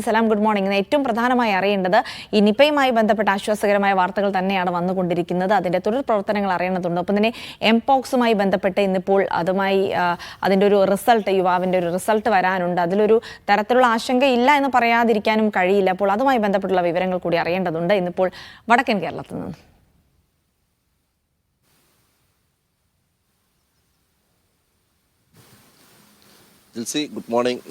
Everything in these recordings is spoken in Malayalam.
സലാം ഗുഡ് മോർണിംഗ്. ഏറ്റവും പ്രധാനമായി അറിയേണ്ടത് ഈ നിപയുമായി ബന്ധപ്പെട്ട ആശ്വാസകരമായ വാർത്തകൾ തന്നെയാണ് വന്നുകൊണ്ടിരിക്കുന്നത്. അതിന്റെ തുടർ പ്രവർത്തനങ്ങൾ അറിയേണ്ടതുണ്ട്. ഒപ്പം തന്നെ എംപോക്സുമായി ബന്ധപ്പെട്ട് ഇന്നിപ്പോൾ അതിന്റെ ഒരു റിസൾട്ട്, യുവാവിന്റെ ഒരു റിസൾട്ട് വരാനുണ്ട്. അതിലൊരു തരത്തിലുള്ള ആശങ്കയില്ല എന്ന് പറയാതിരിക്കാനും കഴിയില്ല. അപ്പോൾ അതുമായി ബന്ധപ്പെട്ടുള്ള വിവരങ്ങൾ കൂടി അറിയേണ്ടതുണ്ട്. ഇന്നിപ്പോൾ വടക്കൻ കേരളത്തിൽ നിന്ന് ജിൽസി, ഗുഡ് മോർണിംഗ്.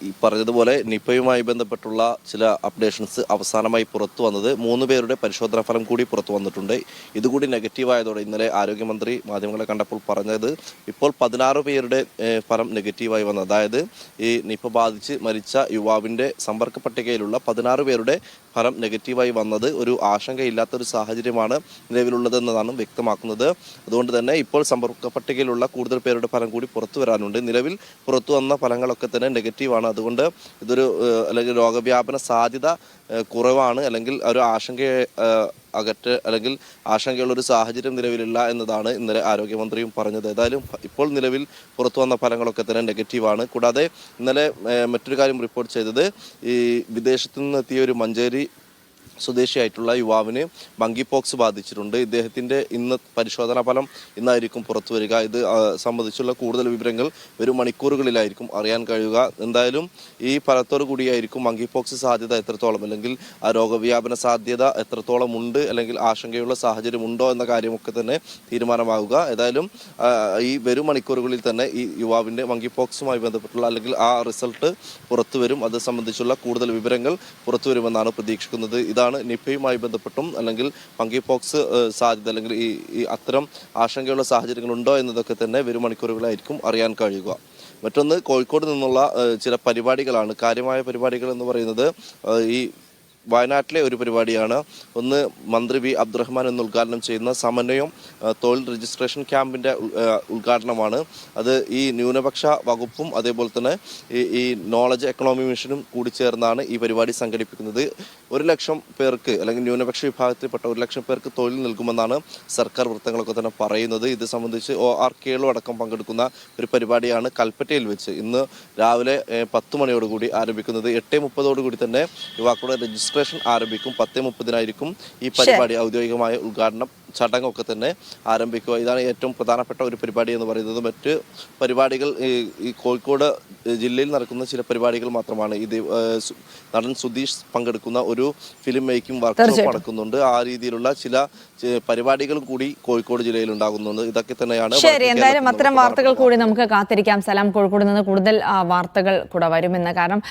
ഈ പറഞ്ഞതുപോലെ നിപയുമായി ബന്ധപ്പെട്ടുള്ള ചില അപ്ഡേഷൻസ് അവസാനമായി പുറത്തു വന്നത് 3 പേരുടെ പരിശോധനാ ഫലം കൂടി പുറത്തു വന്നിട്ടുണ്ട്. ഇതുകൂടി നെഗറ്റീവായതോടെ ഇന്നലെ ആരോഗ്യമന്ത്രി മാധ്യമങ്ങളെ കണ്ടപ്പോൾ പറഞ്ഞത് ഇപ്പോൾ 16 പേരുടെ ഫലം നെഗറ്റീവായി വന്നു. അതായത് ഈ നിപ ബാധിച്ച് മരിച്ച യുവാവിൻ്റെ സമ്പർക്ക പട്ടികയിലുള്ള 16 പേരുടെ ഫലം നെഗറ്റീവായി വന്നത് ഒരു ആശങ്കയില്ലാത്തൊരു സാഹചര്യമാണ് നിലവിലുള്ളതെന്നതാണ് വ്യക്തമാക്കുന്നത്. അതുകൊണ്ട് തന്നെ ഇപ്പോൾ സമ്പർക്ക പട്ടികയിലുള്ള കൂടുതൽ പേരുടെ ഫലം കൂടി പുറത്തു വരാനുണ്ട്. നിലവിൽ പുറത്തു വന്ന ഫലങ്ങളൊക്കെ തന്നെ നെഗറ്റീവാണ്. അതുകൊണ്ട് ഇതൊരു അല്ലെങ്കിൽ രോഗവ്യാപന സാധ്യത കുറവാണ്, അല്ലെങ്കിൽ ഒരു അല്ലെങ്കിൽ ആശങ്കയുള്ളൊരു സാഹചര്യം നിലവിലില്ല എന്നതാണ് ഇന്നലെ ആരോഗ്യമന്ത്രിയും പറഞ്ഞത്. ഏതായാലും ഇപ്പോൾ നിലവിൽ പുറത്തു വന്ന ഫലങ്ങളൊക്കെ തന്നെ നെഗറ്റീവാണ്. കൂടാതെ ഇന്നലെ മറ്റൊരു കാര്യം റിപ്പോർട്ട് ചെയ്തത്, ഈ വിദേശത്തു നിന്നെത്തിയ ഒരു മഞ്ചേരി സ്വദേശിയായിട്ടുള്ള യുവാവിന് മങ്കി പോക്സ് ബാധിച്ചിട്ടുണ്ട്. ഇദ്ദേഹത്തിൻ്റെ ഇന്ന് പരിശോധനാ ഫലം ഇന്നായിരിക്കും പുറത്തു വരിക. ഇത് സംബന്ധിച്ചുള്ള കൂടുതൽ വിവരങ്ങൾ വരും മണിക്കൂറുകളിലായിരിക്കും അറിയാൻ കഴിയുക. എന്തായാലും ഈ ഫലത്തോടു കൂടിയായിരിക്കും മങ്കി പോക്സ് സാധ്യത എത്രത്തോളം, അല്ലെങ്കിൽ ആ രോഗവ്യാപന സാധ്യത എത്രത്തോളം ഉണ്ട്, അല്ലെങ്കിൽ ആശങ്കയുള്ള സാഹചര്യം ഉണ്ടോ എന്ന കാര്യമൊക്കെ തന്നെ തീരുമാനമാകുക. ഏതായാലും ഈ വരും മണിക്കൂറുകളിൽ തന്നെ ഈ യുവാവിൻ്റെ മങ്കി പോക്സുമായി ബന്ധപ്പെട്ടുള്ള അല്ലെങ്കിൽ ആ റിസൾട്ട് പുറത്തു വരും. അത് സംബന്ധിച്ചുള്ള കൂടുതൽ വിവരങ്ങൾ പുറത്തു വരുമെന്നാണ് പ്രതീക്ഷിക്കുന്നത്. ഇതാണ് നിപയുമായി ബന്ധപ്പെട്ടും അല്ലെങ്കിൽ മങ്കി പോക്സ് സാധ്യത, അല്ലെങ്കിൽ ഈ അത്തരം ആശങ്കയുള്ള സാഹചര്യങ്ങളുണ്ടോ എന്നതൊക്കെ തന്നെ വരും മണിക്കൂറുകളായിരിക്കും അറിയാൻ കഴിയുക. മറ്റൊന്ന്, കോഴിക്കോട് നിന്നുള്ള ചില പരിപാടികളാണ്. കാര്യമായ പരിപാടികൾ എന്ന് പറയുന്നത് ഈ വയനാട്ടിലെ ഒരു പരിപാടിയാണ്. ഒന്ന്, മന്ത്രി വി അബ്ദുറഹ്മാൻ എന്ന് ഉദ്ഘാടനം ചെയ്യുന്ന സമന്വയം തൊഴിൽ രജിസ്ട്രേഷൻ ക്യാമ്പിൻ്റെ ഉദ്ഘാടനമാണ്. അത് ഈ ന്യൂനപക്ഷ വകുപ്പും അതേപോലെ തന്നെ ഈ നോളജ് എക്കണോമി മിഷനും കൂടി ചേർന്നാണ് ഈ പരിപാടി സംഘടിപ്പിക്കുന്നത്. 1,00,000 പേർക്ക്, അല്ലെങ്കിൽ ന്യൂനപക്ഷ വിഭാഗത്തിൽപ്പെട്ട 1,00,000 പേർക്ക് തൊഴിൽ നൽകുമെന്നാണ് സർക്കാർ വൃത്തങ്ങളൊക്കെ തന്നെ പറയുന്നത്. ഇത് സംബന്ധിച്ച് OR കേളു അടക്കം പങ്കെടുക്കുന്ന ഒരു പരിപാടിയാണ് കൽപ്പറ്റയിൽ വെച്ച് ഇന്ന് രാവിലെ 10 മണിയോടുകൂടി ആരംഭിക്കുന്നത്. 8:30 തന്നെ യുവാക്കളുടെ രജിസ്ട്രേഷൻ ആരംഭിക്കും. 10:30 ഈ പരിപാടി ഔദ്യോഗികമായ ഉദ്ഘാടനം ചടങ്ങൊക്കെ തന്നെ ആരംഭിക്കുക. ഇതാണ് ഏറ്റവും പ്രധാനപ്പെട്ട ഒരു പരിപാടി എന്ന് പറയുന്നത്. മറ്റ് പരിപാടികൾ ഈ കോഴിക്കോട് ജില്ലയിൽ നടക്കുന്ന ചില പരിപാടികൾ മാത്രമാണ്. ഇത് നടൻ സുധീഷ് പങ്കെടുക്കുന്ന ഒരു ഫിലിം മേക്കിംഗ് വർക്ക്ഷോപ്പ് നടക്കുന്നുണ്ട്. ആ രീതിയിലുള്ള ചില പരിപാടികളും കൂടി കോഴിക്കോട് ജില്ലയിൽ ഉണ്ടാകുന്നുണ്ട്. ഇതൊക്കെ തന്നെയാണ്. ശരി, എന്തായാലും അത്തരം വാർത്തകൾ കൂടി നമുക്ക് കാത്തിരിക്കാം. സലാം, കോഴിക്കോട് നിന്ന് കൂടുതൽ വാർത്തകൾ കൂടെ വരുമെന്ന്. കാരണം